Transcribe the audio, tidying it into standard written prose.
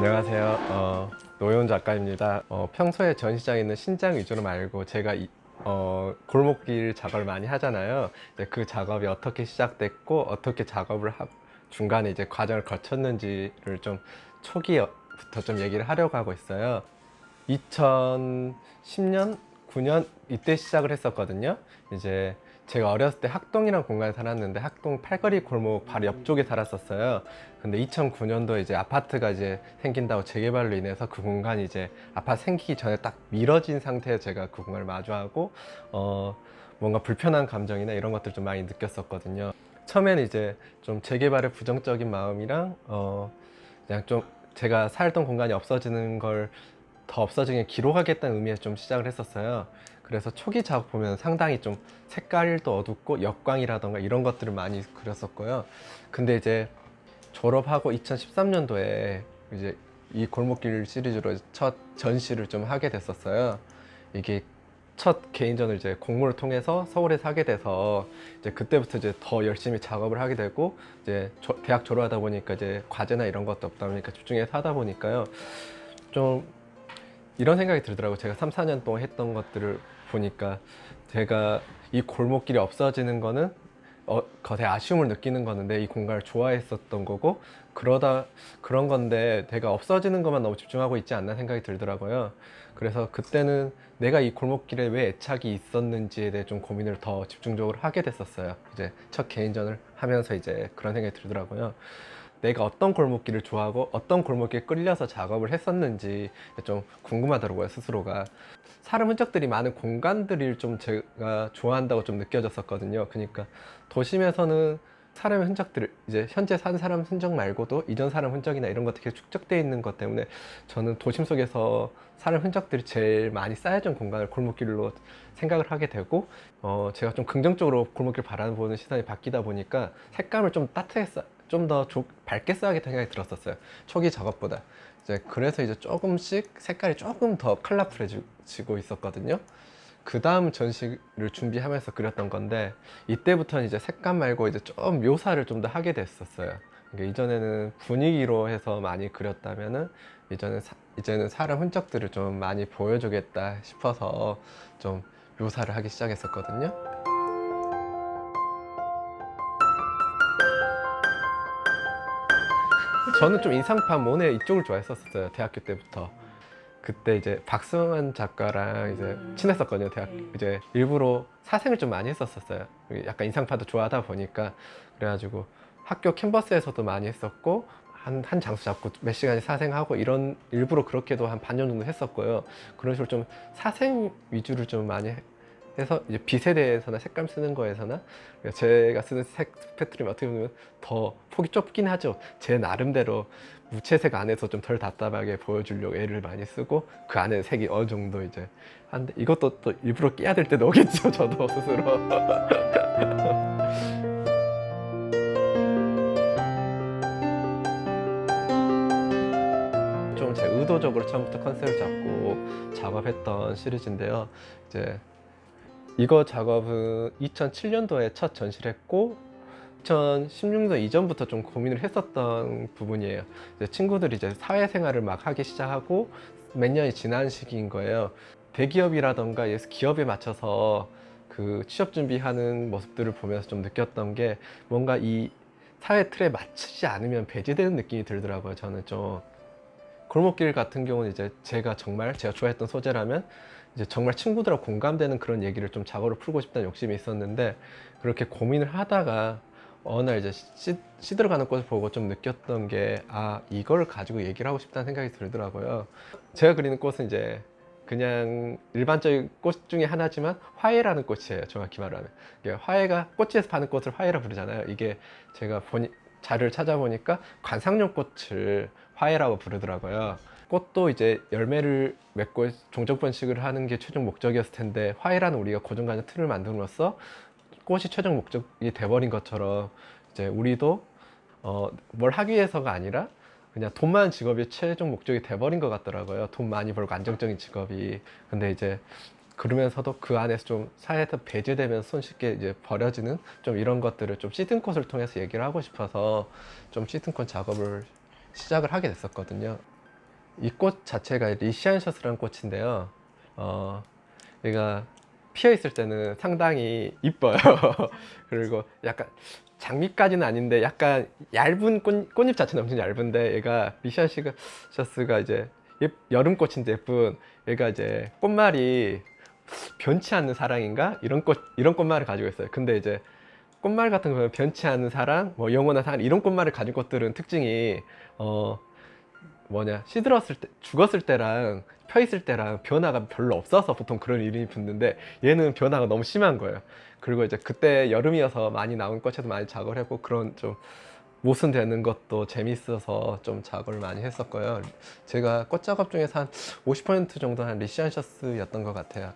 안녕하세요. 노현 작가입니다. 평소에 전시장에 있는 신장 위주로 말고 제가 골목길 작업을 많이 하잖아요. 이제 그 작업이 어떻게 시작됐고 어떻게 작업을 중간에 이제 과정을 거쳤는지를 좀 초기부터 좀 얘기를 하려고 하고 있어요. 2010년, 9년 이때 시작을 했었거든요. 이제 제가 어렸을 때 학동이라는 공간에 살았는데 학동 팔거리 골목 바로 옆쪽에 살았었어요. 근데 2009년도에 이제 아파트가 이제 생긴다고 재개발로 인해서 그 공간이 이제 아파트 생기기 전에 딱 미뤄진 상태에 제가 그 공간을 마주하고 뭔가 불편한 감정이나 이런 것들 좀 많이 느꼈었거든요. 처음에는 이제 좀 재개발의 부정적인 마음이랑 그냥 좀 제가 살던 공간이 없어지는 걸 더 없어지게 기록하겠다는 의미에서 좀 시작을 했었어요. 그래서 초기 작업 보면 상당히 좀 색깔도 어둡고 역광이라던가 이런 것들을 많이 그렸었고요. 근데 이제 졸업하고 2013년도에 이제 이 골목길 시리즈로 첫 전시를 좀 하게 됐었어요. 이게 첫 개인전을 이제 공모를 통해서 서울에서 하게 돼서 이제 그때부터 이제 더 열심히 작업을 하게 되고 이제 대학 졸업하다 보니까 이제 과제나 이런 것도 없다 보니까 집중해서 하다 보니까요. 좀 이런 생각이 들더라고요. 제가 3, 4년 동안 했던 것들을 보니까 제가 이 골목길이 없어지는 거는 거대 아쉬움을 느끼는 거는데 이 공간을 좋아했었던 거고 그런 건데 내가 없어지는 것만 너무 집중하고 있지 않나 생각이 들더라고요. 그래서 그때는 내가 이 골목길에 왜 애착이 있었는지에 대해 좀 고민을 더 집중적으로 하게 됐었어요. 이제 첫 개인전을 하면서 이제 그런 생각이 들더라고요. 내가 어떤 골목길을 좋아하고 어떤 골목길에 끌려서 작업을 했었는지 좀 궁금하더라고요, 스스로가. 사람 흔적들이 많은 공간들을 좀 제가 좋아한다고 좀 느껴졌었거든요. 그러니까 도심에서는 사람의 흔적들을 이제 현재 산 사람 흔적 말고도 이전 사람 흔적이나 이런 것들이 계속 축적되어 있는 것 때문에 저는 도심 속에서 사람 흔적들이 제일 많이 쌓여진 공간을 골목길로 생각을 하게 되고 제가 좀 긍정적으로 골목길 바라보는 시선이 바뀌다 보니까 색감을 좀 따뜻하게 좀 더 밝게 써야겠다는 생각이 들었었어요. 초기 작업보다. 이제 그래서 이제 조금씩 색깔이 조금 더 컬러풀해지고 있었거든요. 그 다음 전시를 준비하면서 그렸던 건데 이때부터는 이제 색감 말고 이제 좀 묘사를 좀 더 하게 됐었어요. 그러니까 이전에는 분위기로 해서 많이 그렸다면은 이제는 사람 흔적들을 좀 많이 보여주겠다 싶어서 좀 묘사를 하기 시작했었거든요. 저는 좀 인상파 모네 이쪽을 좋아했었어요. 대학교 때부터. 그때 이제 박승환 작가랑 이제 친했었거든요. 이제 일부러 사생을 좀 많이 했었어요. 약간 인상파도 좋아하다 보니까. 그래가지고 학교 캠퍼스에서도 많이 했었고 한 장소 잡고 몇 시간씩 사생하고 이런 일부러 그렇게도 한 반년 정도 했었고요. 그런 식으로 좀 사생 위주를 좀 많이 해서 이제 빛에 대해서나 색감 쓰는 거에서나 제가 쓰는 색 스펙트럼이 어떻게 보면 더 폭이 좁긴 하죠. 제 나름대로 무채색 안에서 좀 덜 답답하게 보여주려고 애를 많이 쓰고 그 안에 색이 어느 정도 이제 한데 이것도 또 일부러 깨야 될 때도 오겠죠. 저도 스스로. 좀 제 의도적으로 처음부터 컨셉을 잡고 작업했던 시리즈인데요. 이제 이거 작업은 2007년도에 첫 전시를 했고 2016년 이전부터 좀 고민을 했었던 부분이에요. 이제 친구들이 이제 사회생활을 막 하기 시작하고 몇 년이 지난 시기인 거예요. 대기업이라던가 기업에 맞춰서 그 취업 준비하는 모습들을 보면서 좀 느꼈던 게 뭔가 이 사회 틀에 맞추지 않으면 배제되는 느낌이 들더라고요. 저는 좀 골목길 같은 경우는 이제 제가 좋아했던 소재라면 이제 정말 친구들하고 공감되는 그런 얘기를 좀 작업을 풀고 싶다는 욕심이 있었는데 그렇게 고민을 하다가 어느 날 이제 시들어가는 꽃을 보고 좀 느꼈던 게 이걸 가지고 얘기를 하고 싶다는 생각이 들더라고요. 제가 그리는 꽃은 이제 그냥 일반적인 꽃 중에 하나지만 화해라는 꽃이에요. 정확히 말하면 화해가 꽃집에서 파는 꽃을 화해라 부르잖아요. 이게 제가 자료를 찾아보니까 관상용 꽃을 화해라고 부르더라고요. 꽃도 이제 열매를 맺고 종적 번식을 하는 게 최종 목적이었을 텐데 화해라는 우리가 고정관념 틀을 만듦으로써 꽃이 최종 목적이 돼버린 것처럼 이제 우리도 뭘 하기 위해서가 아니라 그냥 돈 많은 직업이 최종 목적이 돼버린 것 같더라고요. 돈 많이 벌고 안정적인 직업이. 근데 이제 그러면서도 그 안에서 좀 사회에서 배제되면서 손쉽게 이제 버려지는 좀 이런 것들을 좀 시즌컷을 통해서 얘기를 하고 싶어서 좀 시즌컷 작업을 시작을 하게 됐었거든요. 이 꽃 자체가 리시안셔스라는 꽃인데요. 얘가 피어 있을 때는 상당히 이뻐요. 그리고 약간 장미까지는 아닌데 약간 얇은 꽃잎 자체는 엄청 얇은데 얘가 리시안셔스가 이제 여름꽃인데 예쁜 얘가 이제 꽃말이 변치 않는 사랑인가 이런 꽃말을 가지고 있어요. 근데 이제 꽃말 같은 거 보면 변치 않는 사랑, 뭐 영원한 사랑 이런 꽃말을 가진 꽃들은 특징이 시들었을 때, 죽었을 때랑 펴 있을 때랑 변화가 별로 없어서 보통 그런 이름이 붙는데 얘는 변화가 너무 심한 거예요. 그리고 이제 그때 여름이어서 많이 나온 꽃에도 많이 작업을 했고 그런 좀 모순되는 것도 재밌어서 좀 작업을 많이 했었고요. 제가 꽃 작업 중에서 한 50% 정도 한 리시안셔스였던 것 같아요.